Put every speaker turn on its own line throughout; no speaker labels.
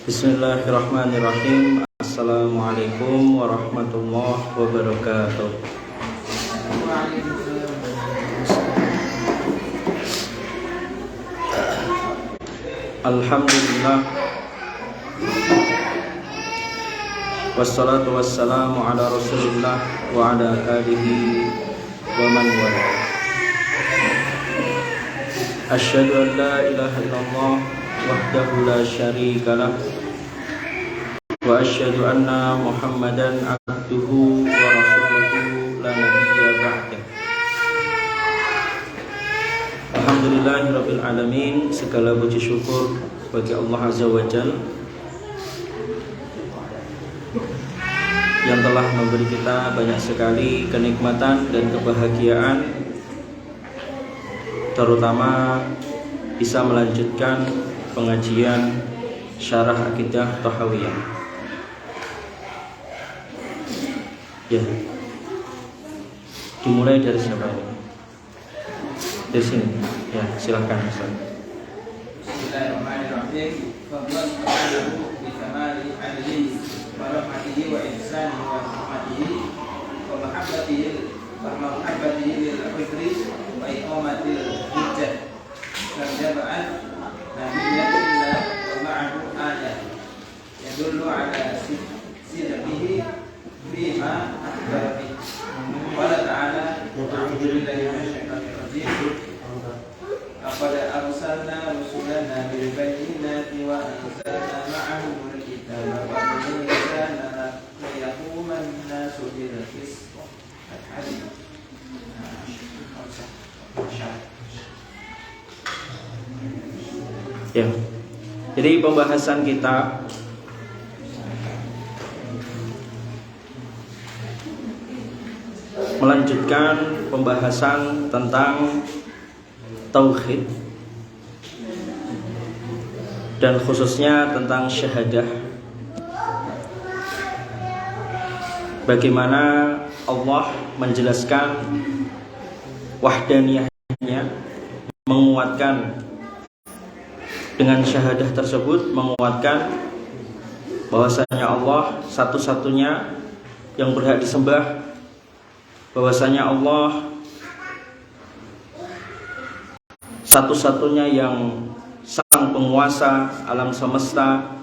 Bismillahirrahmanirrahim. Assalamualaikum warahmatullahi wabarakatuh. Alhamdulillah, wassalatu wassalamu ala rasulillah wa ala alihi wa man wala. Asyhadu an la ilaha illallah wahdahu la syarika lah wa asyhadu anna Muhammadan abduhu wa rasuluhu la nabiyya ba'dah. Alhamdulillahirabbil alamin, segala puji syukur bagi Allah Azza wa Jalla yang telah memberi kita banyak sekali kenikmatan dan kebahagiaan, terutama bisa melanjutkan pengajian Syarah Aqidah Thahawiyah. Ya, dimulai dari siapa ini? Dari sini. Ya, silakan Ustaz.
Bismillahirrahmanirrahim. Fadlan ta'alahu bi kamali adlihi wa rahmatihi wa ihsanihi wa rahmatihi wa mahabbatihi lil fitri wa iqamatil hujjah. Karjaba'at nabiyyan illa wa ma'ahu ayat yadullu ala sidqihi bima akhbara bihi. Qala ta'ala a'udzu billahi minasyaitonir rajim. Laqad arsalna rusulana bil bayyinati wa anzalna ma'ahumul kitaba wal mizana liyaquma an-nasu bil qist.
Ya. Jadi pembahasan kita melanjutkan pembahasan tentang tauhid dan khususnya tentang syahadah. Bagaimana Allah menjelaskan wahdaniyahnya, menguatkan dengan syahadah tersebut, menguatkan bahwasanya Allah satu-satunya yang berhak disembah, bahwasanya Allah satu-satunya yang sang penguasa alam semesta.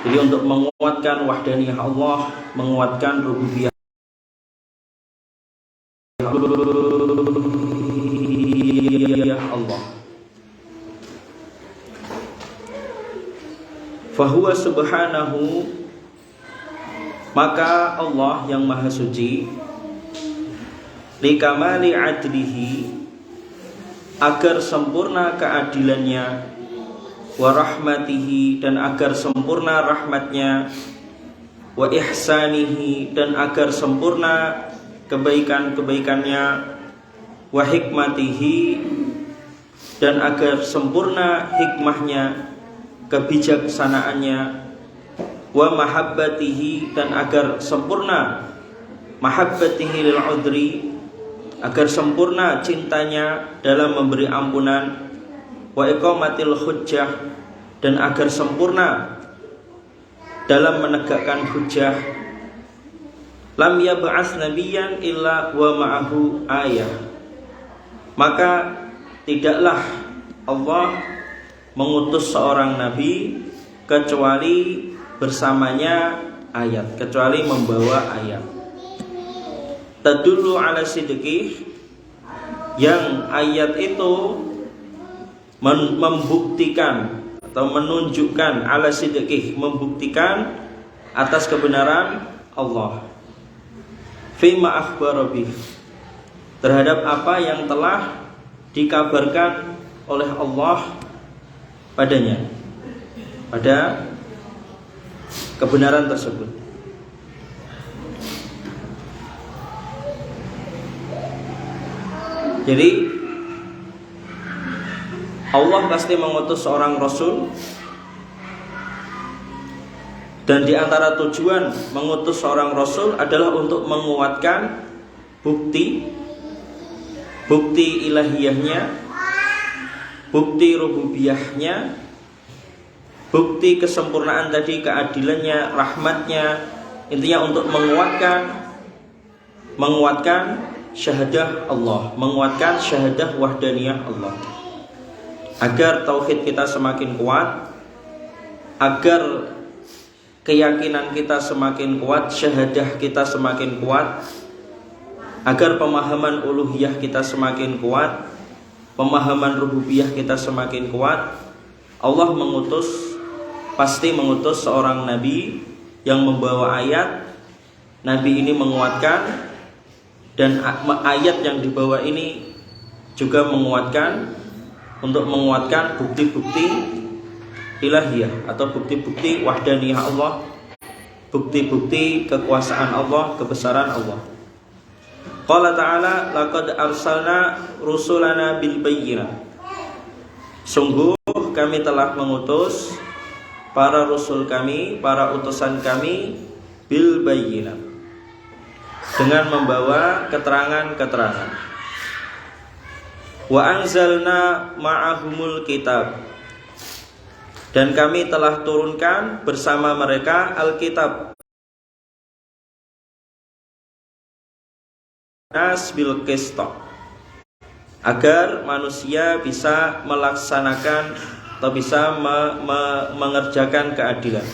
Jadi untuk menguatkan wahdaniyah Allah, menguatkan rububiyah Allah, fahuwa subhanahu, maka Allah yang maha suci, likamali adlihi, agar sempurna keadilannya, wa rahmatihi, dan agar sempurna rahmatnya, wa ihsanihi, dan agar sempurna kebaikan-kebaikannya, wa hikmatihi, dan agar sempurna hikmahnya, kebijaksanaannya, wa mahabbatihi, dan agar sempurna mahabbatihi lil udri, agar sempurna cintanya dalam memberi ampunan, wa iqamatil hujjah, dan agar sempurna dalam menegakkan hujjah. Lam yab'ats nabiyyan illa wa ma'ahu ayah, maka tidaklah Allah mengutus seorang nabi kecuali bersamanya ayat, kecuali membawa ayat. Tadullu ala sidqih, yang ayat itu membuktikan atau menunjukkan, ala sidqih, membuktikan atas kebenaran Allah, fima akhbara bih, terhadap apa yang telah dikabarkan oleh Allah padanya, pada kebenaran tersebut. Jadi Allah pasti mengutus seorang Rasul, dan di antara tujuan mengutus seorang Rasul adalah untuk menguatkan bukti ilahiyahnya, bukti rububiyahnya, bukti kesempurnaan tadi, keadilannya, rahmatnya, intinya untuk menguatkan syahadah Allah, menguatkan syahadah wahdaniyah Allah, agar tauhid kita semakin kuat, agar keyakinan kita semakin kuat, syahadah kita semakin kuat, agar pemahaman uluhiyah kita semakin kuat, pemahaman rububiyah kita semakin kuat. Allah pasti mengutus seorang nabi yang membawa ayat. Nabi ini menguatkan, dan ayat yang dibawa ini juga menguatkan, untuk menguatkan bukti-bukti ilahiyah atau bukti-bukti wahdaniyah Allah, bukti-bukti kekuasaan Allah, kebesaran Allah. Qala ta'ala, laqad arsalna rusulana bil bayyinah. Sungguh kami telah mengutus para rasul kami, para utusan kami, bil bayyinah, dengan membawa keterangan-keterangan. Wa anzalna ma'ahumul kitab, dan kami telah turunkan bersama mereka Alkitab, nas bil qista, agar manusia bisa melaksanakan atau bisa mengerjakan keadilan.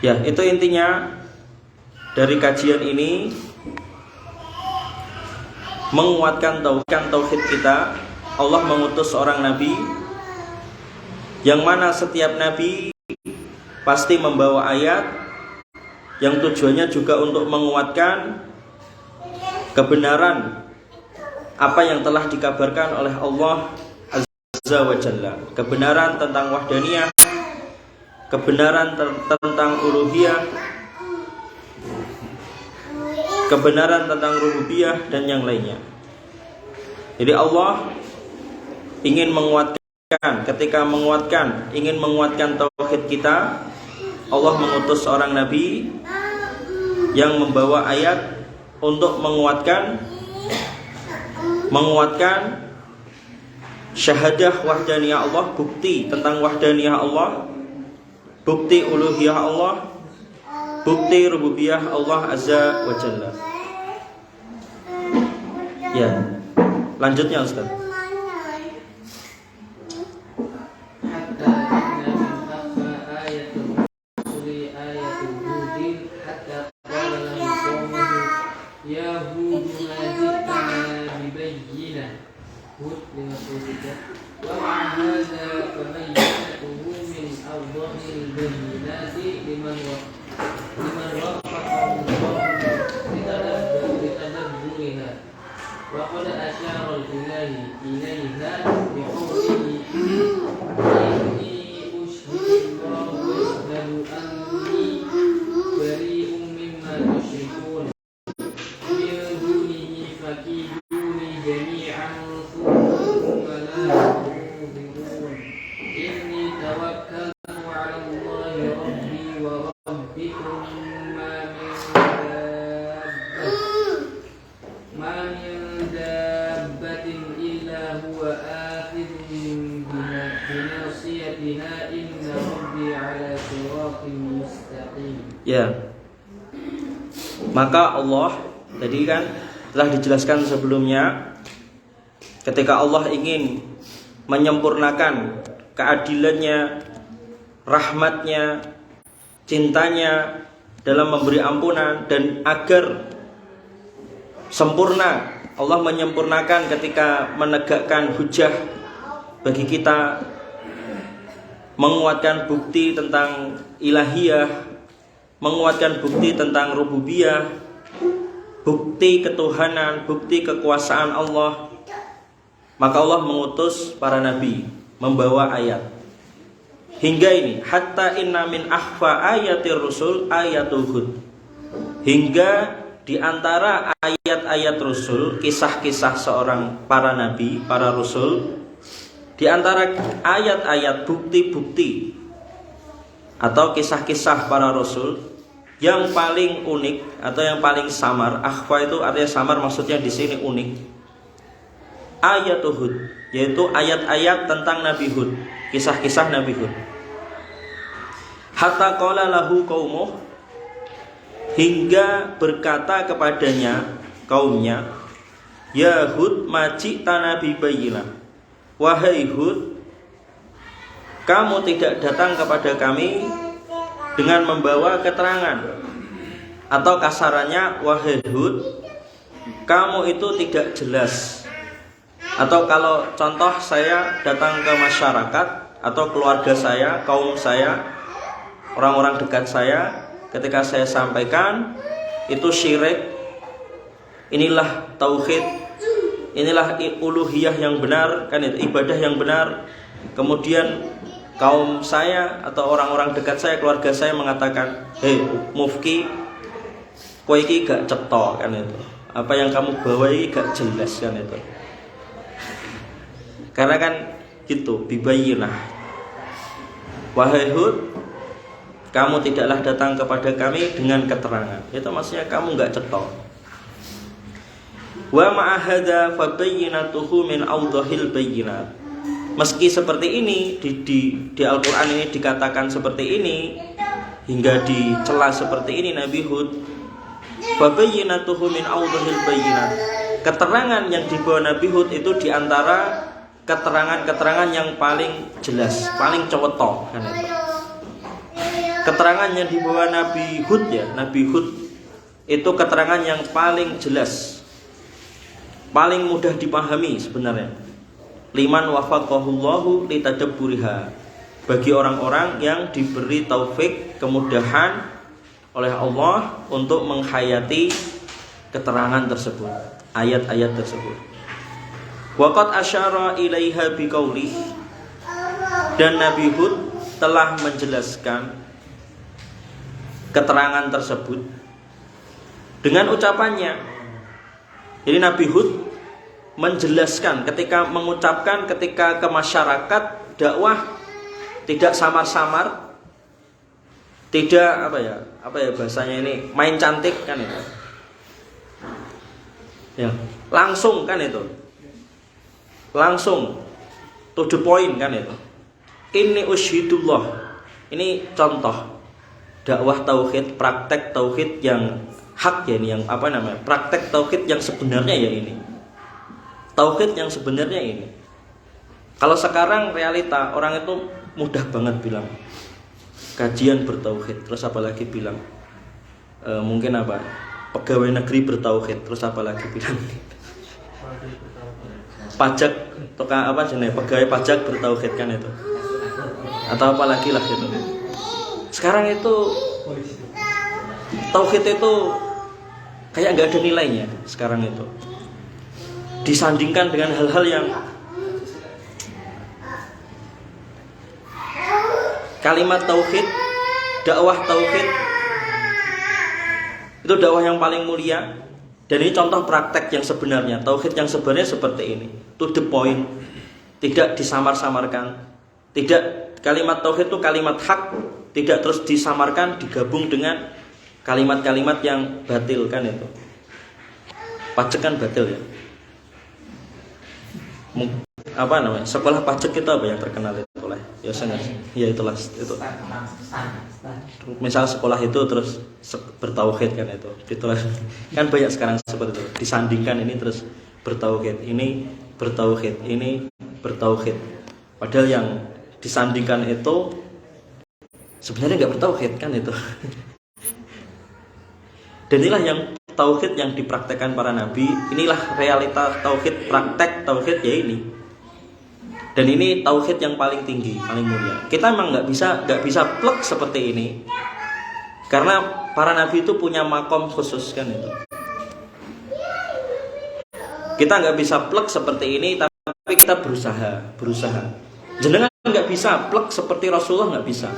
Ya, itu intinya dari kajian ini, menguatkan tauhid kita. Allah mengutus seorang nabi, yang mana setiap nabi pasti membawa ayat yang tujuannya juga untuk menguatkan kebenaran apa yang telah dikabarkan oleh Allah Azza wa Jalla, kebenaran tentang wahdaniyah, kebenaran tentang uluhiyah, kebenaran tentang rububiyah, dan yang lainnya. Jadi Allah ingin menguatkan, ketika ingin menguatkan tauhid kita, Allah mengutus seorang nabi yang membawa ayat untuk menguatkan syahadah wahdaniyah Allah, bukti tentang wahdaniyah Allah, bukti uluhiyah Allah, bukti rububiyah Allah Azza wa Jalla. Ya, lanjutnya Ustaz.
وقد أشار الإله إليها بقوله إني أشهد الله وأشهد أني بريء مما تشركون من دونه فكيدوني جميعا ثم لا تنظرون إني توكلت على الله ربي وربكم ما من دابة إلا هو آخذ بناصيتها إن ربي على صراط مستقيم.
Ya. Maka Allah tadi kan telah dijelaskan sebelumnya, ketika Allah ingin menyempurnakan keadilannya, rahmatnya, cintanya dalam memberi ampunan, dan agar sempurna, Allah menyempurnakan ketika menegakkan hujah bagi kita, menguatkan bukti tentang ilahiyah, menguatkan bukti tentang rububiyah, bukti ketuhanan, bukti kekuasaan Allah. Maka Allah mengutus para nabi membawa ayat. Hingga ini, hatta inna min akhfa ayatir rusul ayatul hud. Hingga di antara ayat-ayat Rasul, kisah-kisah seorang para nabi, para Rasul, di antara ayat-ayat bukti-bukti atau kisah-kisah para Rasul yang paling unik atau yang paling samar, akhfa itu artinya samar, maksudnya di sini unik. Ayatul Hud, yaitu ayat-ayat tentang Nabi Hud, kisah-kisah Nabi Hud. Hatta qala lahu qaumuh, hingga berkata kepadanya kaumnya, ya Hud maji tanabi bayina, wahai Hud, kamu tidak datang kepada kami dengan membawa keterangan. Atau kasarannya, wahai Hud, kamu itu tidak jelas. Atau kalau contoh, saya datang ke masyarakat atau keluarga saya, kaum saya, orang-orang dekat saya, ketika saya sampaikan itu syirik, inilah tauhid, inilah uluhiyah yang benar, kan itu ibadah yang benar. Kemudian kaum saya atau orang-orang dekat saya, keluarga saya mengatakan, hei mufki, kowe iki gak cetha, kan itu. Apa yang kamu bawa ini gak jelas, kan itu. Karena kan gitu, bibayinah. Wahai Hud, kamu tidaklah datang kepada kami dengan keterangan. Itu maksudnya kamu gak cetha. Wa ma'ahadha fabayyinatuhu min awdahil bayyinat. Meski seperti ini di Al-Quran ini dikatakan seperti ini, hingga dicela seperti ini Nabi Hud, fabayyinatuhu min awdahil bayyinat. Keterangan yang dibawa Nabi Hud itu diantara keterangan-keterangan yang paling jelas, paling cewetoh, kan itu. Keterangan yang dibawa Nabi Hud ya, Nabi Hud itu keterangan yang paling jelas, paling mudah dipahami sebenarnya. Liman wafaqahullahu litadabburiha, bagi orang-orang yang diberi taufik, kemudahan oleh Allah untuk menghayati keterangan tersebut, ayat-ayat tersebut. Waqad asyara ilaiha biqaulih, dan Nabi Hud telah menjelaskan keterangan tersebut dengan ucapannya. Jadi Nabi Hud menjelaskan ketika mengucapkan, ketika ke masyarakat dakwah tidak samar-samar, tidak apa ya bahasanya ini, main cantik, kan itu. Ya, langsung, kan itu. Langsung to the point, kan itu. Ini usyhidullah. Ini contoh dakwah tauhid, praktek tauhid yang hak ya ini, yang apa namanya? Praktek tauhid yang sebenarnya ya ini. Tauhid yang sebenarnya ini. Kalau sekarang realita orang itu mudah banget bilang kajian bertauhid, terus apalagi bilang mungkin apa, pegawai negeri bertauhid, terus apalagi bilang pajak, apa jenis pegawai pajak bertauhid, kan itu. Atau apalagi lah gitu. Sekarang itu tauhid itu kayak nggak ada nilainya sekarang itu. Disandingkan dengan hal-hal yang kalimat tauhid, dakwah tauhid itu dakwah yang paling mulia. Dan ini contoh praktek yang sebenarnya, tauhid yang sebenarnya seperti ini, to the point, tidak disamar-samarkan. Tidak, kalimat tauhid itu kalimat hak, tidak terus disamarkan, digabung dengan kalimat-kalimat yang batil, kan itu. Pajak kan batil ya. Apa namanya, sekolah pajak kita apa yang terkenal itu lah, ya sangat, ya itulah itu. Misal sekolah itu terus bertauhid, kan itu, itulah. Kan banyak sekarang seperti itu, disandingkan ini terus bertauhid, ini bertauhid, ini bertauhid. Padahal yang disandingkan itu sebenarnya nggak bertauhid, kan itu. Dan inilah yang tauhid yang dipraktekkan para nabi. Inilah realita tauhid, praktek tauhid ya ini. Dan ini tauhid yang paling tinggi, paling mulia. Kita memang nggak bisa plek seperti ini, karena para nabi itu punya makom khusus, kan itu. Kita nggak bisa plek seperti ini, tapi kita berusaha. Jenengan nggak bisa plek seperti Rasulullah, nggak bisa.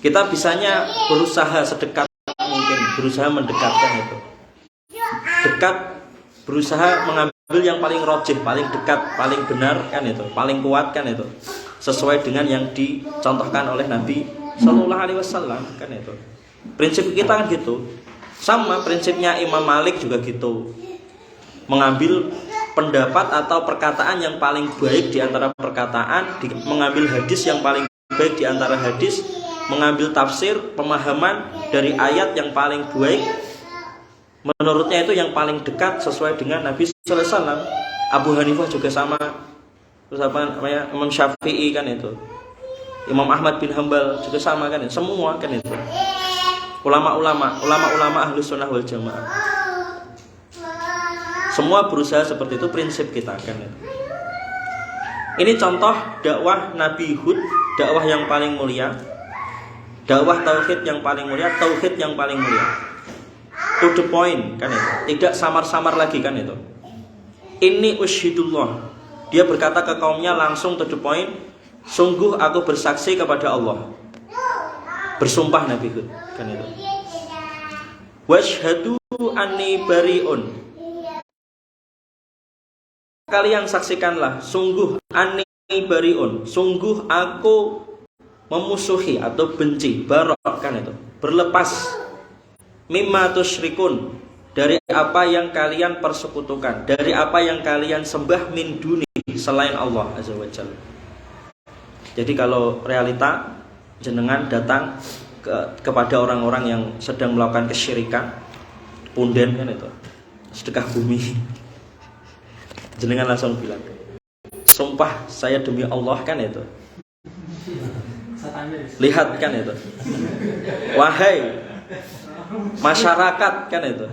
Kita bisanya berusaha sedekat mungkin, berusaha mendekatkan itu. Dekat, berusaha mengambil yang paling rojih, paling dekat, paling benar, kan itu, paling kuat, kan itu. Sesuai dengan yang dicontohkan oleh Nabi Sallallahu Alaihi Wasallam, kan itu. Prinsip kita kan gitu. Sama prinsipnya Imam Malik juga gitu. Mengambil pendapat atau perkataan yang paling baik di antara perkataan, mengambil hadis yang paling baik di antara hadis, mengambil tafsir, pemahaman dari ayat yang paling baik, menurutnya itu yang paling dekat sesuai dengan Nabi sallallahu alaihi wasallam. Abu Hanifah juga sama. Terus apa namanya? Imam Syafi'i kan itu. Imam Ahmad bin Hambal juga sama kan itu. Semua kan itu. Ulama-ulama Ahlus Sunnah wal Jamaah. Semua berusaha seperti itu, prinsip kita kan itu. Ini contoh dakwah Nabi Hud, dakwah yang paling mulia. Dakwah tauhid yang paling mulia, tauhid yang paling mulia. To the point kan itu. Tidak samar-samar lagi kan itu. Ini usyhidullah. Dia berkata ke kaumnya langsung to the point, sungguh aku bersaksi kepada Allah. Bersumpah Nabi Hud kan itu. Washhadu anni bari'un. Kalian saksikanlah, sungguh anni bari'un, sungguh aku memusuhi atau benci, barok kan itu, berlepas, mimma tusyrikun, dari apa yang kalian persekutukan, dari apa yang kalian sembah min duni, selain Allah azza wajalla. Jadi kalau realita jenengan datang kepada orang-orang yang sedang melakukan kesyirikan, punden kan itu, sedekah bumi, jenengan langsung bilang, sumpah saya demi Allah kan itu. Lihat kan itu. Wahai masyarakat kan itu.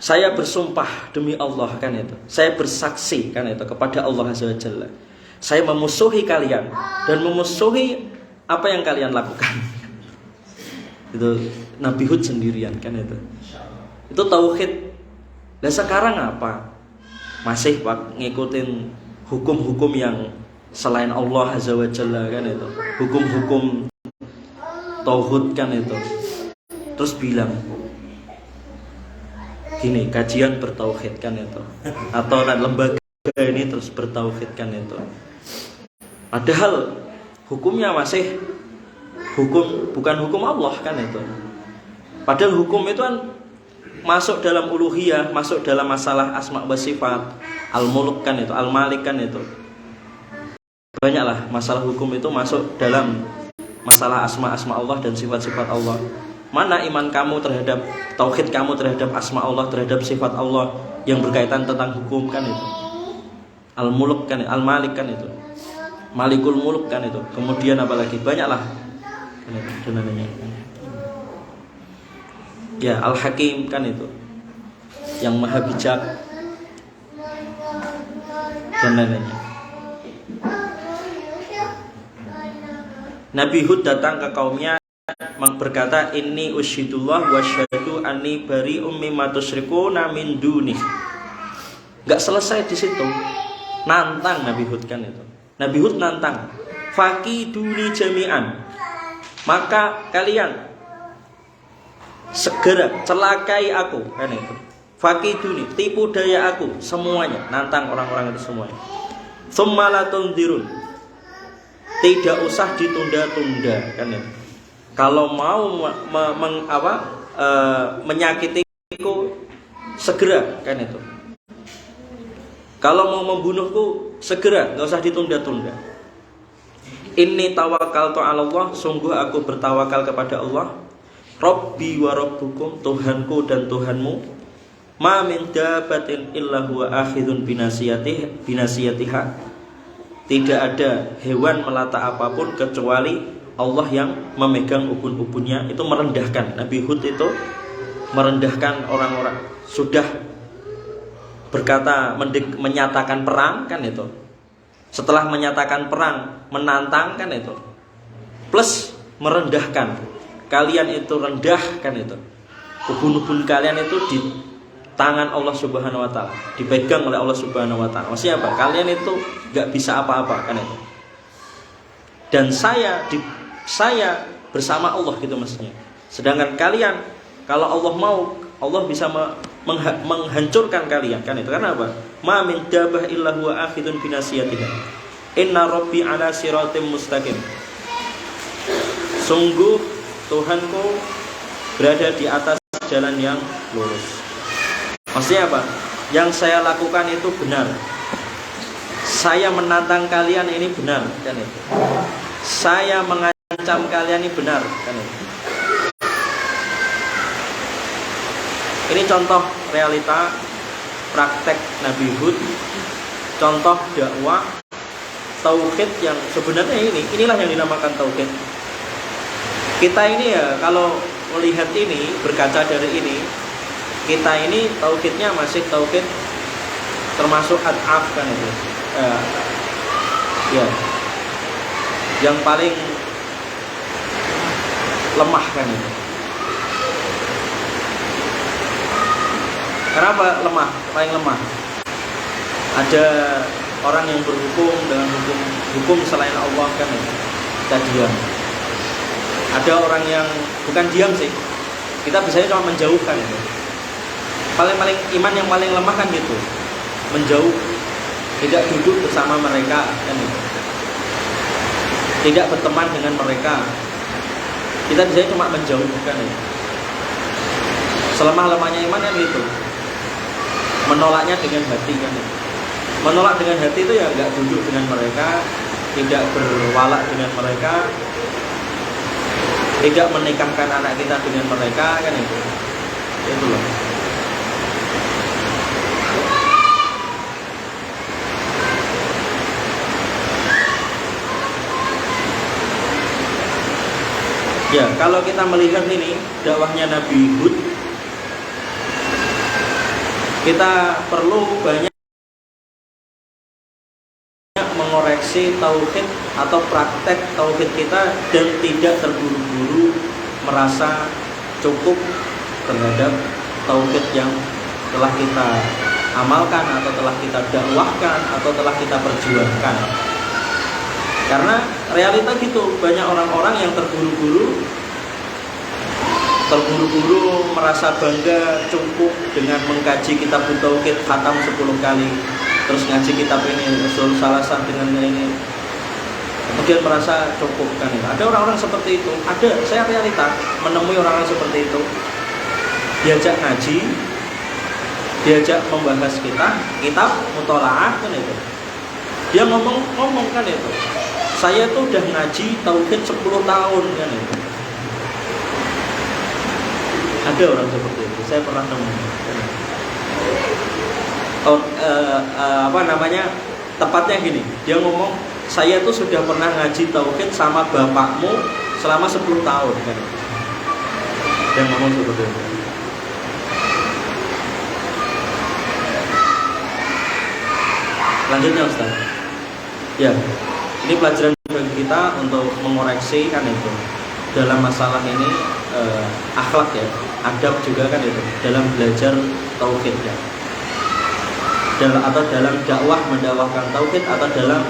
Saya bersumpah demi Allah kan itu. Saya bersaksi kan itu kepada Allah azza wajalla. Saya memusuhi kalian dan memusuhi apa yang kalian lakukan. Itu Nabi Hud sendirian kan itu. Itu tauhid. Nah sekarang apa? Masih ngikutin hukum-hukum yang selain Allah azza wajalla kan itu, hukum-hukum tauhid kan itu. Terus bilang gini, kajian bertauhid kan itu, atau lembaga ini terus bertauhid kan itu. Padahal hukumnya masih bukan hukum Allah kan itu. Padahal hukum itu kan masuk dalam uluhiyah, masuk dalam masalah asma wa sifat, al-mulk kan itu, al-malik kan itu. Banyaklah masalah hukum itu masuk dalam masalah asma Allah dan sifat-sifat Allah. Mana iman kamu terhadap tauhid kamu terhadap asma Allah, terhadap sifat Allah yang berkaitan tentang hukum kan itu. Al-mulk kan, al-malik kan itu. Malikul mulk kan itu. Kemudian apalagi banyaklah kan itu namanya. Ya, Al-Hakim kan itu, yang maha bijak dan lain-lainnya. Nabi Hud datang ke kaumnya berkata, inni usyhidullah wa syahadu anni bari'um mimma tusyrikuna min duni. Enggak selesai di situ. Nantang Nabi Hud kan itu. Nabi Hud nantang, faqiduni jami'an. Maka kalian segera celakai aku kan itu. Faqiduni, tipu daya aku semuanya, nantang orang-orang itu semuanya. Tsumma la tunzirun. Tidak usah ditunda-tunda kan itu. Kalau mau menyakitiku segera kan itu. Kalau mau membunuhku segera, enggak usah ditunda-tunda. Inni tawakkaltu 'ala Allah, sungguh aku bertawakal kepada Allah. Rabbi wa rabbukum, Tuhanku dan Tuhanmu. Ma min dabbatin illa huwa akhidun binasiyatiha. Tidak ada hewan melata apapun kecuali Allah yang memegang ubun-ubunnya. Itu merendahkan. Nabi Hud itu merendahkan orang-orang. Sudah berkata menyatakan perang kan itu. Setelah menyatakan perang, menantang kan itu. Plus merendahkan. Kalian itu rendah kan itu. Ubun-ubun kalian itu di tangan Allah Subhanahu wa taala, dipegang oleh Allah Subhanahu wa taala. Maksudnya apa? Kalian itu enggak bisa apa-apa kan itu. Dan saya bersama Allah gitu maksudnya. Sedangkan kalian kalau Allah mau, Allah bisa menghancurkan kalian kan itu. Karena apa? Ma min dabbah illa huwa akhidun binasiyatiha. Inna rabbi ala siratim mustaqim. Sungguh Tuhanku berada di atas jalan yang lurus. Maksudnya apa? yang saya lakukan itu benar. Saya menantang kalian ini benar, kan itu. Saya mengancam kalian ini benar, kan itu. Ini contoh realita praktek Nabi Hud, contoh dakwah tauhid yang sebenarnya inilah yang dinamakan tauhid. Kita ini ya kalau melihat ini, berkaca dari ini, kita ini tauhidnya masih tauhid termasuk ad'af, kan itu. Ya, yang paling lemah, kan itu. Kenapa lemah? Paling lemah. Ada orang yang berhukum dengan hukum selain Allah, kan itu. Kita diam. Ada orang yang bukan diam sih. Kita biasanya cuma menjauhkan itu. Paling iman yang paling lemah kan gitu. Menjauh, tidak duduk bersama mereka, kan itu. Tidak berteman dengan mereka. Kita biasanya cuma menjauhkan itu. Selemah-lemahnya iman kan gitu. Menolaknya dengan hati, kan itu. Menolak dengan hati itu ya enggak duduk dengan mereka, tidak berwalak dengan mereka, tidak menikahkan anak kita dengan mereka, kan itu. Itu loh. Ya, kalau kita melihat ini dakwahnya Nabi Hud, kita perlu banyak mengoreksi tauhid atau praktek tauhid kita dan tidak terburu-buru merasa cukup terhadap tauhid yang telah kita amalkan atau telah kita dakwahkan atau telah kita perjuangkan. Karena realita gitu, banyak orang-orang yang terburu-buru merasa bangga cukup dengan mengkaji kitab tauhid khatam 10 kali, terus ngaji kitab ini usul salasan dengan ini, kemudian merasa cukup, kan. Ada orang-orang seperti itu. Ada, saya realita menemui orang-orang seperti itu. Diajak ngaji, diajak membahas kitab mutolaah, kan itu. Dia ngomong kan itu. Saya tuh udah ngaji tauhid 10 tahun, kan itu. Ada orang seperti itu, saya pernah nemu. Tepatnya gini, dia ngomong, saya tuh sudah pernah ngaji tauhid sama bapakmu selama 10 tahun, kan. Dia ngomong seperti itu. Lanjutnya Ustaz. Ya, ini pelajaran bagi kita untuk mengoreksi, kan itu. Dalam masalah ini akhlak ya, adab juga, kan itu, dalam belajar tauhid ya. Atau dalam dakwah mendakwahkan tauhid atau dalam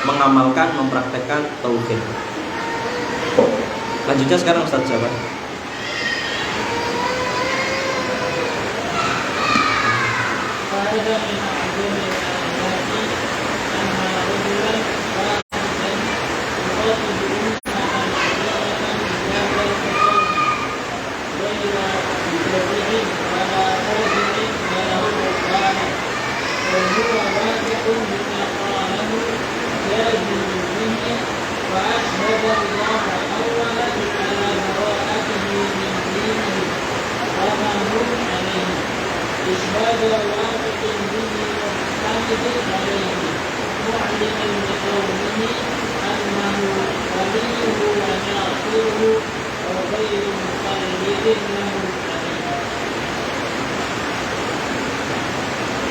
mengamalkan mempraktekkan tauhid. Lanjutnya sekarang Ustaz jawab.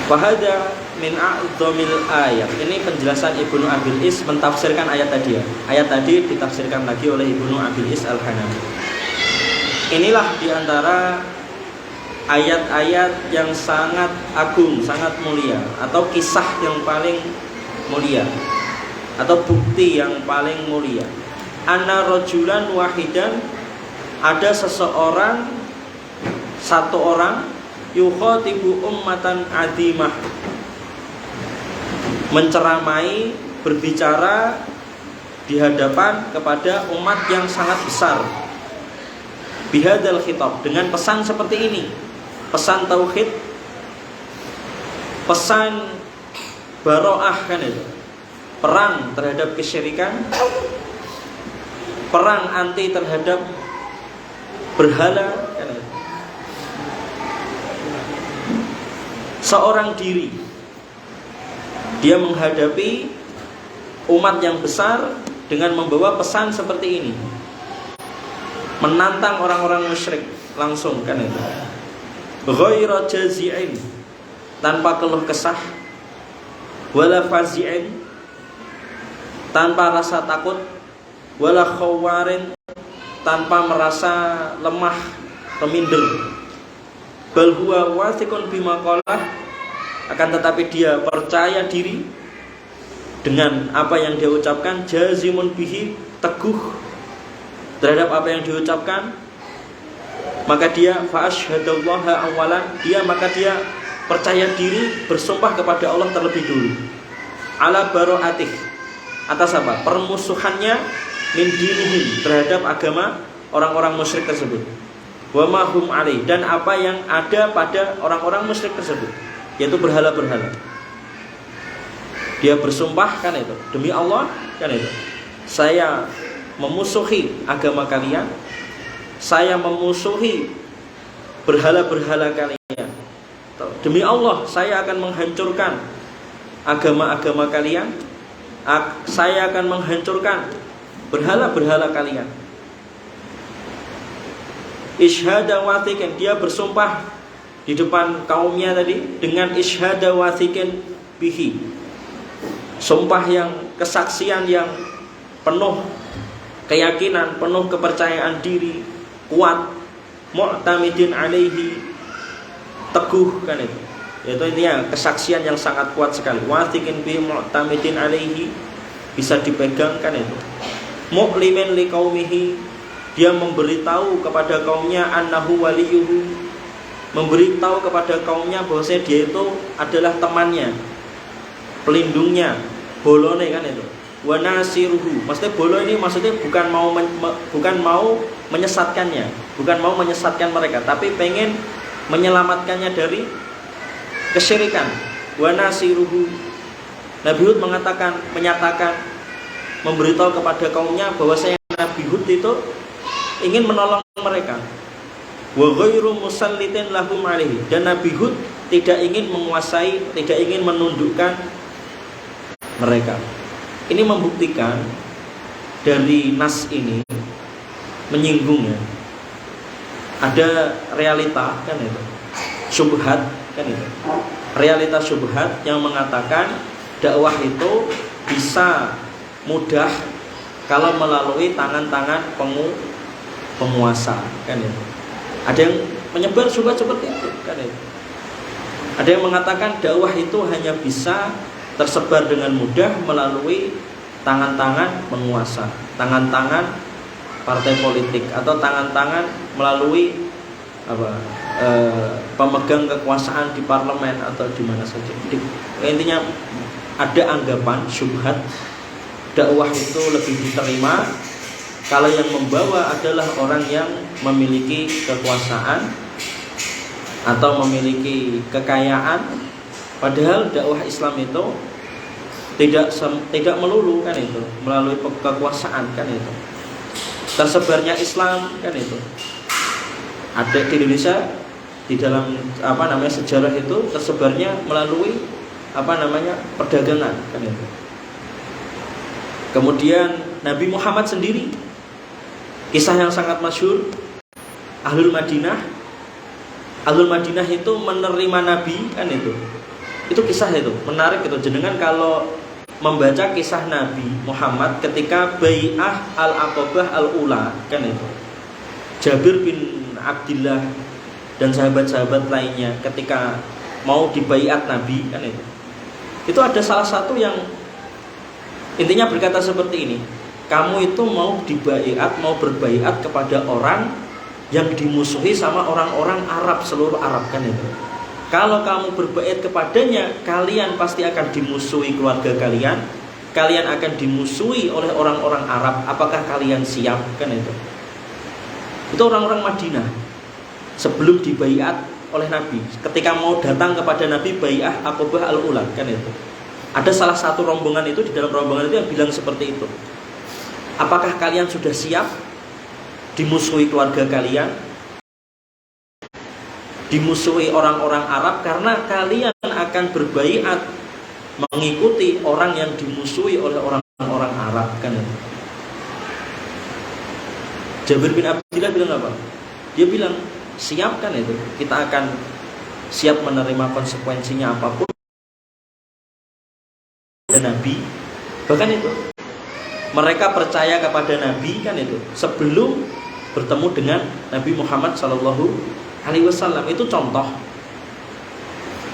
Wahada min a'dhamil ayat. Ini penjelasan Ibnu Abil Is mentafsirkan ayat tadi ya. Ayat tadi ditafsirkan lagi oleh Ibnu Abil Is Al-Hanafi. Inilah diantara ayat-ayat yang sangat agung, sangat mulia, atau kisah yang paling mulia, atau bukti yang paling mulia. Anna rajulan wahidan, ada seseorang, satu orang, yukhatibu ummatan adimah, menceramai, berbicara di hadapan kepada umat yang sangat besar. Bihadal khitab, dengan pesan seperti ini, pesan tauhid pesan baroah kan itu, perang terhadap kesyirikan, perang anti terhadap berhala kan itu. Seorang diri dia menghadapi umat yang besar dengan membawa pesan seperti ini, menantang orang-orang musyrik langsung kan itu. Ghaira jazi'in, tanpa keluh kesah, wala fazi'in, tanpa rasa takut, wala khawarin, tanpa merasa lemah reminder. Bal huwa wathiqun bima qalah, akan tetapi dia percaya diri dengan apa yang dia ucapkan, jazimun bihi, teguh terhadap apa yang diucapkan. Maka dia fa asyhadallaha awalan, maka dia percaya diri, bersumpah kepada Allah terlebih dulu. Ala baro'atih, atas apa? Permusuhannya min dinihim, terhadap agama orang-orang musyrik tersebut. Wa ma hum alaih, dan apa yang ada pada orang-orang musyrik tersebut, yaitu berhala-berhala. Dia bersumpah kan itu, demi Allah kan itu, saya memusuhi agama kalian, saya memusuhi berhala-berhala kalian. Demi Allah, saya akan menghancurkan agama-agama kalian, saya akan menghancurkan berhala-berhala kalian. Isyhada wathiqin, dia bersumpah di depan kaumnya tadi dengan isyhada wathiqin bihi, sumpah yang, kesaksian yang penuh keyakinan, penuh kepercayaan diri, kuat, mu'tamidin alaihi, teguh kan itu. Yaitu intinya kesaksian yang sangat kuat sekali. Wathiqin bihi mu'tamidin alaihi, bisa dipegang kan itu. Mu'limin liqaumihi, dia memberitahu kepada kaumnya annahu waliyuhu, memberitahu kepada kaumnya bahwasanya dia itu adalah temannya, pelindungnya, bolone kan itu. Wa nasiruhu, maksudnya bolo ini maksudnya bukan mau menyesatkannya, bukan mau menyesatkan mereka, tapi pengen menyelamatkannya dari kesyirikan. Wa nasiruhu, Nabi Hud menyatakan, memberitahu kepada kaumnya bahwasanya Nabi Hud itu ingin menolong mereka. Wa ghairu musallitin lahum alaihi, dan Nabi Hud tidak ingin menguasai, tidak ingin menundukkan mereka. Ini membuktikan dari nas ini menyinggungnya ada realita kan itu, syubhat kan itu, realita syubhat yang mengatakan dakwah itu bisa mudah kalau melalui tangan-tangan penguasa kan itu. Ada yang menyebar syubhat seperti itu kan itu. Ada yang mengatakan dakwah itu hanya bisa tersebar dengan mudah melalui tangan-tangan penguasa, tangan-tangan partai politik, atau tangan-tangan melalui pemegang kekuasaan di parlemen atau di mana saja. Intinya ada anggapan syubhat dakwah itu lebih diterima kalau yang membawa adalah orang yang memiliki kekuasaan atau memiliki kekayaan. Padahal dakwah Islam itu tidak melulu kan itu melalui kekuasaan kan itu. Tersebarnya Islam kan itu ada di Indonesia, di dalam sejarah itu tersebarnya melalui perdagangan kan itu. Kemudian Nabi Muhammad sendiri, kisah yang sangat masyhur, Ahlul Madinah itu menerima Nabi kan itu. Itu kisah itu menarik itu. Jenengan kalau membaca kisah Nabi Muhammad ketika Bai'ah Al-Aqabah Al-Ula kan itu, Jabir bin Abdillah dan sahabat-sahabat lainnya ketika mau dibaiat Nabi kan itu ada salah satu yang intinya berkata seperti ini, kamu itu mau dibaiat, mau berbaiat kepada orang yang dimusuhi sama orang-orang Arab, seluruh Arab kan itu. Kalau kamu berbaiat kepadanya, kalian pasti akan dimusuhi keluarga kalian, kalian akan dimusuhi oleh orang-orang Arab. Apakah kalian siap? Kan itu. Itu orang-orang Madinah sebelum dibaiat oleh Nabi ketika mau datang kepada Nabi Bai'ah Aqabah al-Ula, kan itu. Ada salah satu rombongan itu, di dalam rombongan itu yang bilang seperti itu. Apakah kalian sudah siap dimusuhi keluarga kalian, dimusuhi orang-orang Arab, karena kalian akan berbaiat mengikuti orang yang dimusuhi oleh orang-orang Arab, kan itu. Jabir bin Abdillah bilang apa? Dia bilang, siap, kan itu. Kita akan siap menerima konsekuensinya apapun. Dan Nabi, bahkan itu, mereka percaya kepada Nabi, kan itu, sebelum bertemu dengan Nabi Muhammad SAW. Itu contoh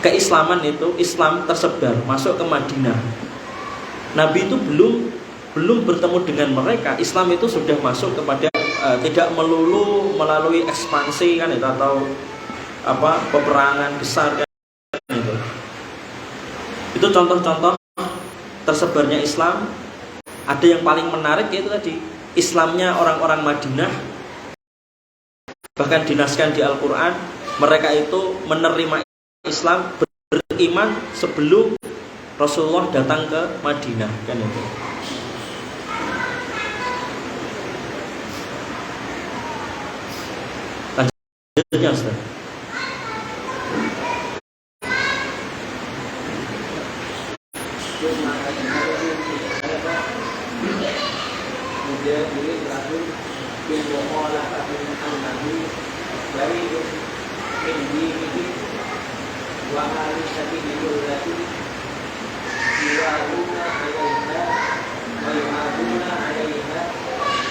keislaman itu. Islam tersebar masuk ke Madinah. Nabi itu belum bertemu dengan mereka, Islam itu sudah masuk kepada tidak melulu melalui ekspansi, kan itu, atau peperangan besar, kan itu. Itu contoh-contoh tersebarnya Islam. Ada yang paling menarik yaitu tadi Islamnya orang-orang Madinah. Bahkan dinaskan di Al-Quran, mereka itu menerima Islam, beriman sebelum Rasulullah datang ke Madinah, kan itu. Lanjutnya, Ustaz.
Kemudian ini terakhir bilmu'olah kabinatan Nabi dari ini wa ahli sabidul lati yu'aduna alaiha wa yu'aduna alaiha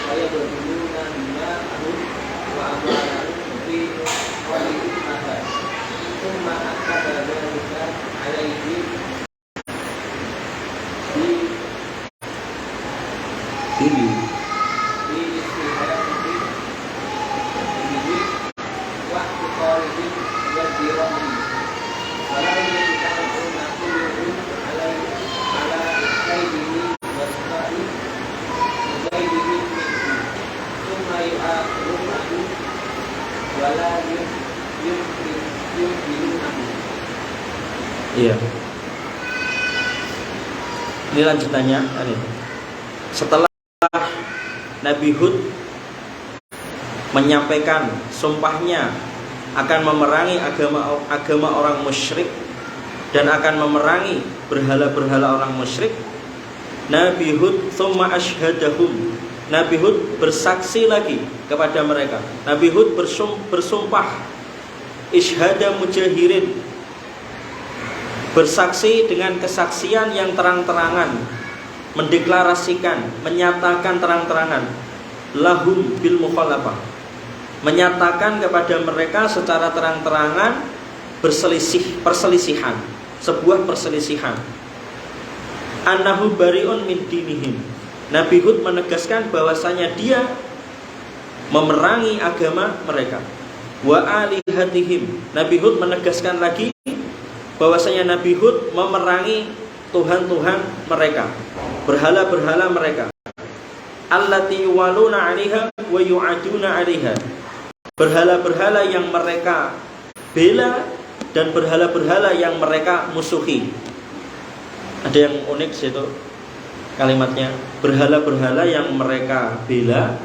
wa yabduluna mina'ahum wa amwalahum fi walihi mahal summa akada dhalika alaihi
Ini iya. Ini lanjutannya, setelah Nabi Hud menyampaikan sumpahnya akan memerangi agama orang musyrik dan akan memerangi berhala-berhala orang musyrik, Nabi Hud tsumma asyhadahum, Nabi Hud bersaksi lagi kepada mereka. Nabi Hud bersumpah isyhada mujahirin, bersaksi dengan kesaksian yang terang-terangan, mendeklarasikan, menyatakan terang-terangan, lahum bil mukhalafah, menyatakan kepada mereka secara terang-terangan perselisihan, sebuah perselisihan. Annahu bari'un min dinihim, Nabi Hud menegaskan bahwasanya dia memerangi agama mereka. Wa alihatihim, Nabi Hud menegaskan lagi bahwasanya Nabi Hud memerangi Tuhan-Tuhan mereka, berhala-berhala mereka. Allati yuwaluna 'alaiha wa yu'aduna 'alaiha, berhala-berhala yang mereka bela dan berhala-berhala yang mereka musuhi. Ada yang unik situ kalimatnya, berhala-berhala yang mereka bela,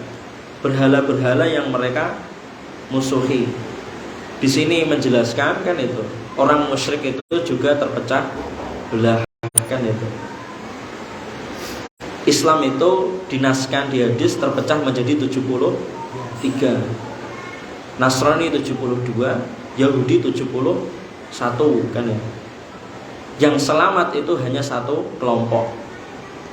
berhala-berhala yang mereka musuhi. Di sini menjelaskan, kan itu, orang musyrik itu juga terpecah belah, kan itu. Islam itu dinaskan di hadis terpecah menjadi 73. Nasrani 72, Yahudi 71, kan ya. Yang selamat itu hanya satu kelompok.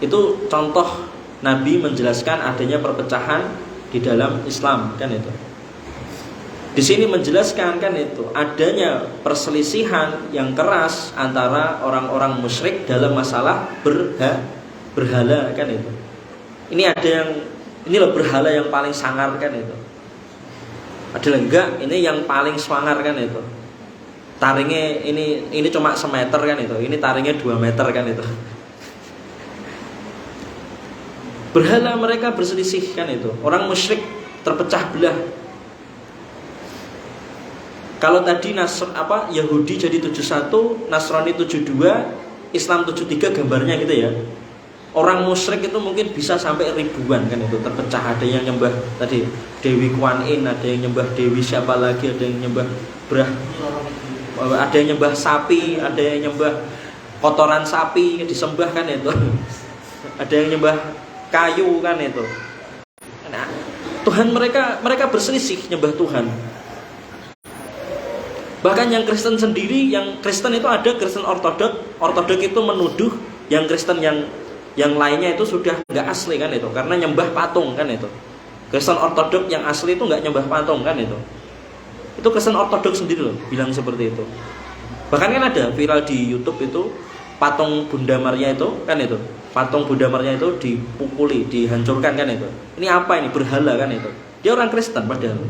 Itu contoh Nabi menjelaskan adanya perpecahan di dalam Islam, kan itu. Di sini menjelaskan, kan itu, adanya perselisihan yang keras antara orang-orang musyrik dalam masalah berhala, kan itu. Ini ada yang, ini loh berhala yang paling sangar, kan itu. Ada enggak, ini yang paling swanger, kan itu. Taringnya ini cuma semeter, kan itu. Ini taringnya 2 meter, kan itu. Berhala mereka berselisih, kan itu. Orang musyrik terpecah belah. Kalau tadi Yahudi jadi 71, Nasrani 72, Islam 73 gambarnya gitu ya. Orang musyrik itu mungkin bisa sampai ribuan kan itu, terpecah. Ada yang nyembah tadi Dewi Kuan Yin, ada yang nyembah Dewi siapa lagi, ada yang nyembah ada yang nyembah sapi, ada yang nyembah kotoran sapi disembah kan itu. Ada yang nyembah kayu kan itu. Nah, Tuhan mereka berselisih nyembah Tuhan. Bahkan yang Kristen sendiri, yang Kristen itu ada Kristen Ortodok. Ortodok itu menuduh yang Kristen yang lainnya itu sudah nggak asli kan itu, karena nyembah patung kan itu. Kristen Ortodok yang asli itu nggak nyembah patung kan itu. Itu Kristen Ortodok sendiri loh bilang seperti itu. Bahkan kan ada viral di YouTube itu patung Bunda Maria itu kan itu. Patung Bunda Maria itu dipukuli, dihancurkan kan itu. Ini apa ini? Berhala kan itu. Dia orang Kristen padahal.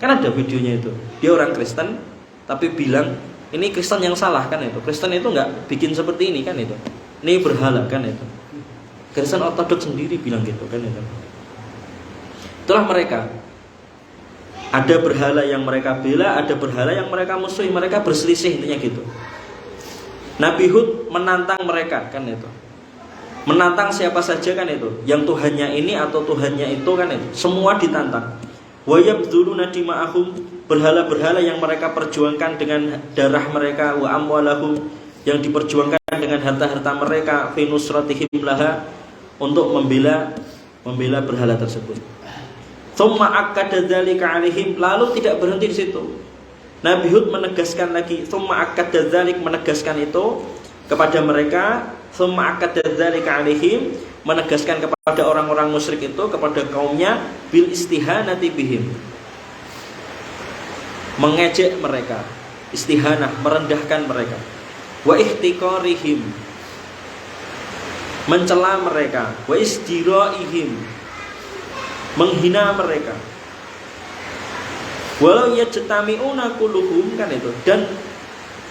Kan ada videonya itu. Dia orang Kristen tapi bilang ini Kristen yang salah kan itu. Kristen itu nggak bikin seperti ini kan itu. Ini berhala kan itu. Kristen Ortodok sendiri bilang gitu kan itu. Itulah mereka. Ada berhala yang mereka bela, ada berhala yang mereka musuhi, mereka berselisih intinya gitu. Nabi Hud menantang mereka kan itu. Menantang siapa saja kan itu. Yang Tuhannya ini atau Tuhannya itu kan itu. Semua ditantang. Wa yabdzuluna dima'ahum, berhala-berhala yang mereka perjuangkan dengan darah mereka, wa amwalahum, yang diperjuangkan dengan harta-harta mereka, fi nusratihim laha, untuk membela berhala tersebut. Tsumma akkada dzalika 'alaihim, lalu tidak berhenti di situ. Nabi Hud menegaskan lagi, tsumma akkada dzalik, menegaskan itu kepada mereka, tsumma akkada dzalika 'alaihim, menegaskan kepada orang-orang musyrik itu, kepada kaumnya, bil istihanati bihim, mengejek mereka, istihanah, merendahkan mereka, wa ihtiqarihim, mencela mereka, wa isdiraihim, menghina mereka. Walau yajtami'una kulluhum kan itu. Dan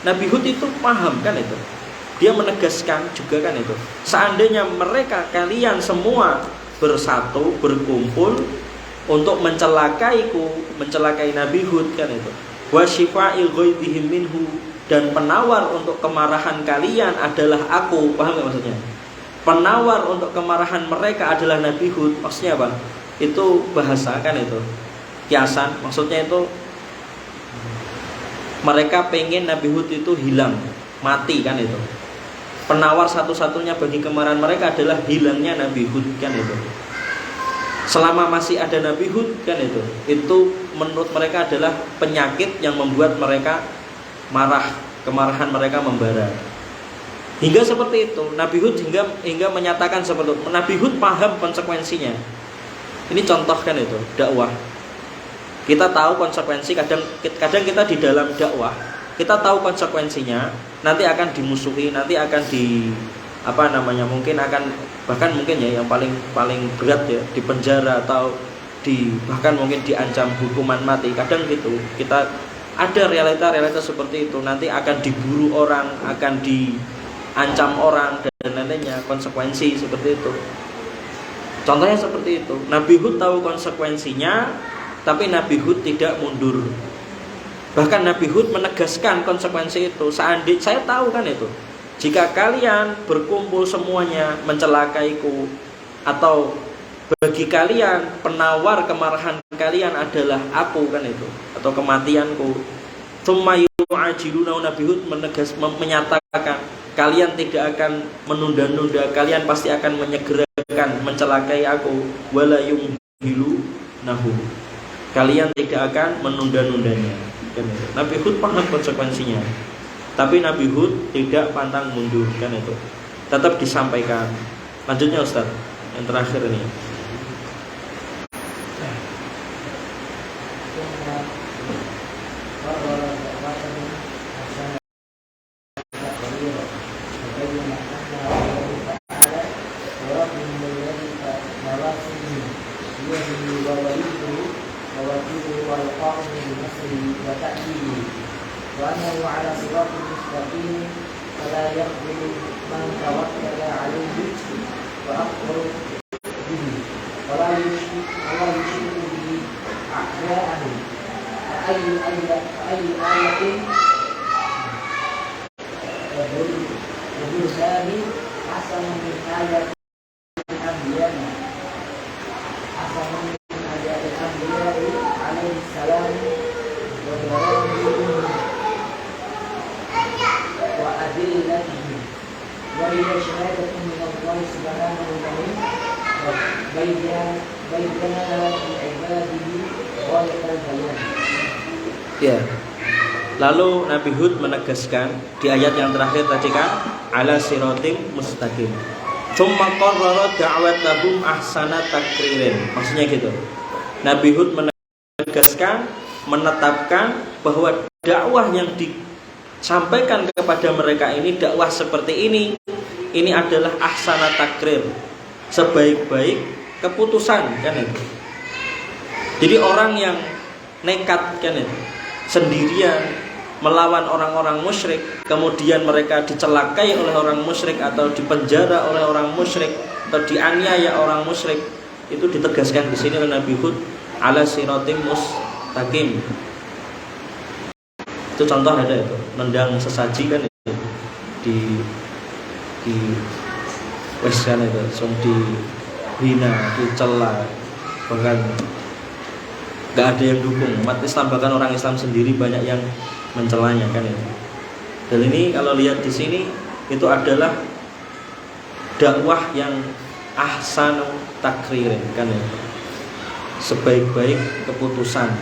Nabi Hud itu paham kan itu. Dia menegaskan juga kan itu. Seandainya mereka kalian semua bersatu, berkumpul untuk mencelakai Nabi Hud kan itu. Wa syifa'il ghaidihim minhu, dan penawar untuk kemarahan kalian adalah aku. Paham enggak maksudnya? Penawar untuk kemarahan mereka adalah Nabi Hud. Maksudnya apa? Itu bahasa kan itu, kiasan. Maksudnya itu mereka pengen Nabi Hud itu hilang, mati kan itu. Penawar satu-satunya bagi kemarahan mereka adalah hilangnya Nabi Hud kan itu. Selama masih ada Nabi Hud kan itu menurut mereka adalah penyakit yang membuat mereka marah, kemarahan mereka membara. Hingga seperti itu Nabi Hud hingga menyatakan seperti itu. Nabi Hud paham konsekuensinya. Ini contoh kan itu dakwah. Kita tahu konsekuensi, kadang kita di dalam dakwah kita tahu konsekuensinya, nanti akan dimusuhi, nanti akan mungkin akan bahkan mungkin ya yang paling berat ya di penjara atau bahkan mungkin diancam hukuman mati. Kadang gitu kita ada realita seperti itu, nanti akan diburu orang, akan diancam orang dan lainnya, konsekuensi seperti itu. Contohnya seperti itu. Nabi Hud tahu konsekuensinya, tapi Nabi Hud tidak mundur. Bahkan Nabi Hud menegaskan konsekuensi itu. Saya tahu kan itu. Jika kalian berkumpul semuanya mencelakaiku, atau bagi kalian penawar kemarahan kalian adalah aku kan itu, atau kematianku. Tsumma yu'ajiluna, Nabi Hud menyatakan kalian tidak akan menunda-nunda, kalian pasti akan menyegerakan mencelakai aku. Wala yumhilunahu, kalian tidak akan menunda-nundanya. Nabi Hud paham konsekuensinya, tapi Nabi Hud tidak pantang mundur kan itu, tetap disampaikan. Lanjutnya Ustaz, yang terakhir ini.
فأي آية وبرهان أحسن من آيات الأنبياء عليه السلام وبرامجهم وأدلتهم وهي شهادة من الله سبحانه وتعالى بينها لعباده غاية البيان.
Ya. Lalu Nabi Hud menegaskan di ayat yang terakhir tadi kan, ala siratim mustaqim. Tsumma qarrara da'watahum ahsana takririn. Maksudnya gitu. Nabi Hud menegaskan, menetapkan bahwa dakwah yang disampaikan kepada mereka ini, dakwah seperti ini adalah ahsana takrir, sebaik-baik keputusan kan itu. Jadi orang yang nekat kan itu, sendirian melawan orang-orang musyrik, kemudian mereka dicelakai oleh orang musyrik atau dipenjara oleh orang musyrik atau dianiaya orang musyrik, itu ditegaskan di sini oleh Nabi Hud, ala siratim mustaqim. Itu contoh ada itu, nendang sesaji kan itu, di wes kan itu, langsung dihina, dicela, bahkan gak ada yang dukung umat Islam, bahkan orang Islam sendiri banyak yang mencelanya kan itu. Dan ini kalau lihat di sini itu adalah dakwah yang ahsanu takririn kan itu, sebaik-baik keputusan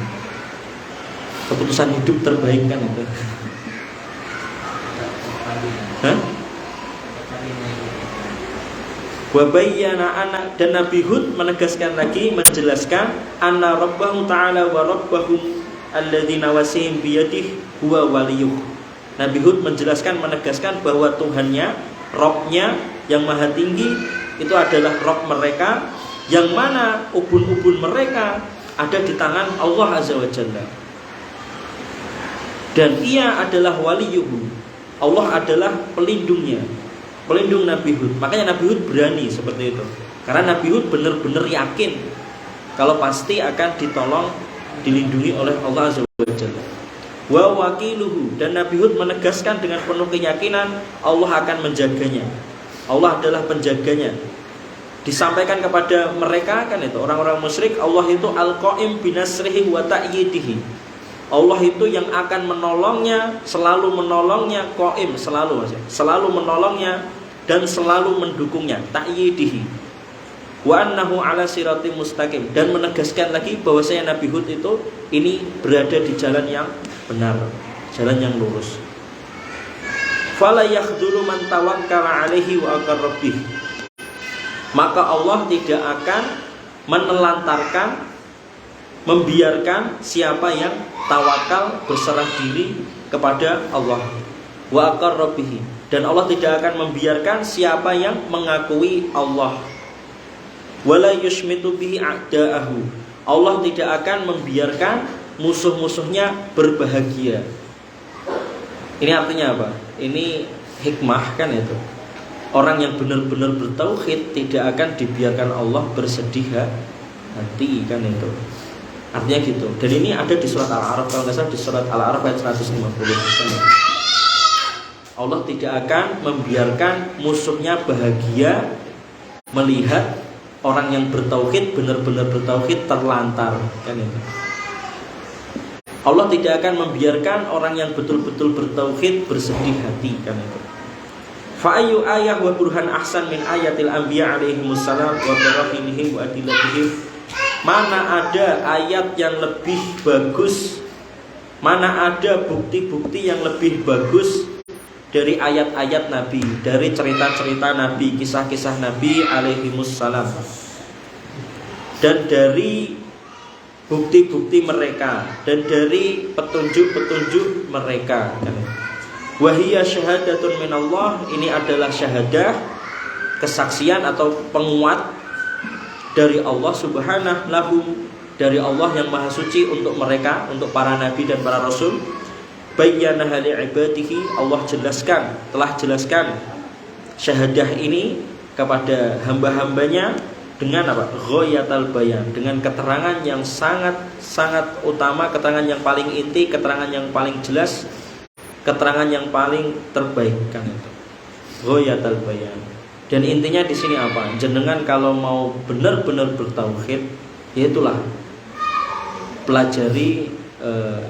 hidup terbaik kan itu. Hah? Wabayyana anak, dan Nabi Hud menegaskan lagi, menjelaskan anna rabbahu ta'ala wa rabbahum alladzina wasihim biyadih huwa waliyuh. Nabi Hud menjelaskan, menegaskan bahwa Tuhannya, Rabbnya yang maha tinggi itu adalah Rabb mereka, yang mana ubun-ubun mereka ada di tangan Allah Azza wa Jalla, dan ia adalah waliyuhu, Allah adalah pelindungnya, pelindung Nabi Hud. Makanya Nabi Hud berani seperti itu, karena Nabi Hud benar-benar yakin kalau pasti akan ditolong, dilindungi oleh Allah Azza wa Jalla. Wa wakiluhu, dan Nabi Hud menegaskan dengan penuh keyakinan Allah akan menjaganya, Allah adalah penjaganya. Disampaikan kepada mereka kan itu, orang-orang musyrik, Allah itu al-qaim binasrihi wa ta'yidihi, Allah itu yang akan menolongnya, selalu menolongnya, qaim selalu menolongnya dan selalu mendukungnya, ta'yidihi, wa annahu ala siratim mustaqim, dan menegaskan lagi bahwasanya Nabi Hud itu ini berada di jalan yang benar, jalan yang lurus. Fala yakhduru man tawakkala alaihi wa aqarrabih, maka Allah tidak akan menelantarkan, membiarkan siapa yang tawakal, berserah diri kepada Allah, wa aqarrabih, dan Allah tidak akan membiarkan siapa yang mengakui Allah, wala yushmitu bihi a'da'ahu, Allah tidak akan membiarkan musuh-musuhnya berbahagia. Ini artinya apa? Ini hikmah kan itu. Orang yang benar-benar bertauhid tidak akan dibiarkan Allah bersedih hati kan itu. Artinya gitu. Dan ini ada di surat Al-A'raf, kalau nggak salah di surat Al-A'raf ayat 150. Allah tidak akan membiarkan musuhnya bahagia melihat orang yang bertauhid, benar-benar bertauhid terlantar kan itu. Allah tidak akan membiarkan orang yang betul-betul bertauhid bersedih hati kan itu. Fa ayyu ayah wa burhan ahsan min ayatil anbiya alaihimussalam wa barahinihim wa adillatihim. Mana ada ayat yang lebih bagus, mana ada bukti-bukti yang lebih bagus dari ayat-ayat Nabi, dari cerita-cerita Nabi, kisah-kisah Nabi alaihimussalam, dan dari bukti-bukti mereka, dan dari petunjuk-petunjuk mereka. Wahiyya syahadatun minallah, ini adalah syahadah, kesaksian atau penguat dari Allah subhanahu lahu, dari Allah yang maha suci untuk mereka, untuk para nabi dan para rasul. Bayyana li ibadihi, Allah telah jelaskan syahadah ini kepada hamba-hambanya dengan apa? Ghayatal bayan, dengan keterangan yang sangat utama, keterangan yang paling inti, keterangan yang paling jelas, keterangan yang paling terbaik kan itu. Ghayatal bayan. Dan intinya di sini apa? Jenengan kalau mau benar-benar bertauhid, yaitulah pelajari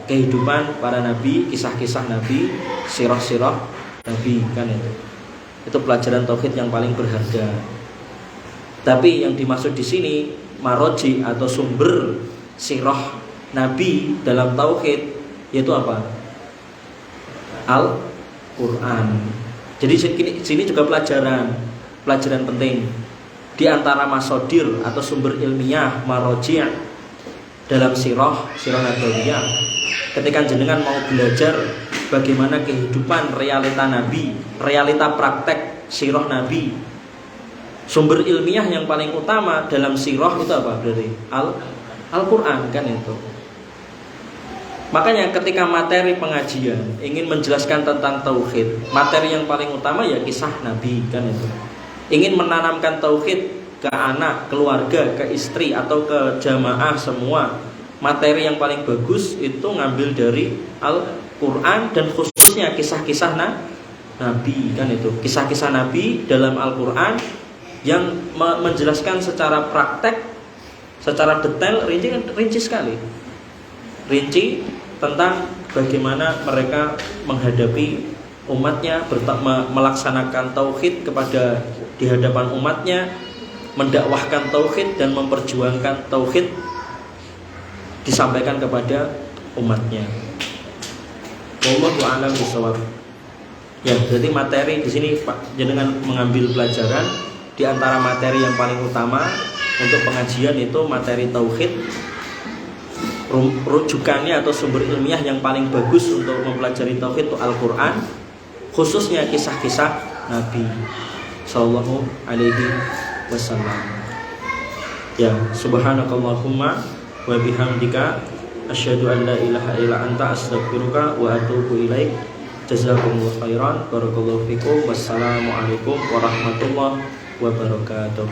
kehidupan para nabi, kisah-kisah nabi, sirah-sirah nabi kan itu. Itu pelajaran tauhid yang paling berharga. Tapi yang dimaksud di sini maroji atau sumber sirah nabi dalam tauhid yaitu apa? Al-Quran. Jadi sini juga pelajaran penting. Di antara masodir atau sumber ilmiah maroji dalam sirah nabawiyah, ketika jenengan mau belajar bagaimana kehidupan realita nabi, realita praktek sirah nabi, sumber ilmiah yang paling utama dalam sirah itu apa? Berarti Al-Quran kan itu. Makanya ketika materi pengajian ingin menjelaskan tentang tauhid, materi yang paling utama ya kisah nabi kan itu. Ingin menanamkan tauhid ke anak, keluarga, ke istri atau ke jamaah semua, materi yang paling bagus itu ngambil dari Al-Quran dan khususnya kisah-kisah nabi kan itu. Kisah-kisah nabi dalam Al-Quran yang menjelaskan secara praktek, secara detail, rinci sekali, rinci tentang bagaimana mereka menghadapi umatnya, melaksanakan tauhid kepada di hadapan umatnya, mendakwahkan tauhid dan memperjuangkan tauhid disampaikan kepada umatnya. Wallahu a'lam bishawab. Ya, jadi materi di sini Pak jenengan mengambil pelajaran di antara materi yang paling utama untuk pengajian itu materi tauhid. Rujukannya atau sumber ilmiah yang paling bagus untuk mempelajari tauhid itu Al-Quran, khususnya kisah-kisah Nabi Sallallahu Alaihi Wasallam. Ya, subhanakallahumma wa bihamdika asyhadu an la ilaha illa anta astaghfiruka wa atubu ilaik. Jazakumullahu khairan, barakallahu fikum. Wassalamualaikum warahmatullahi wabarakatuh.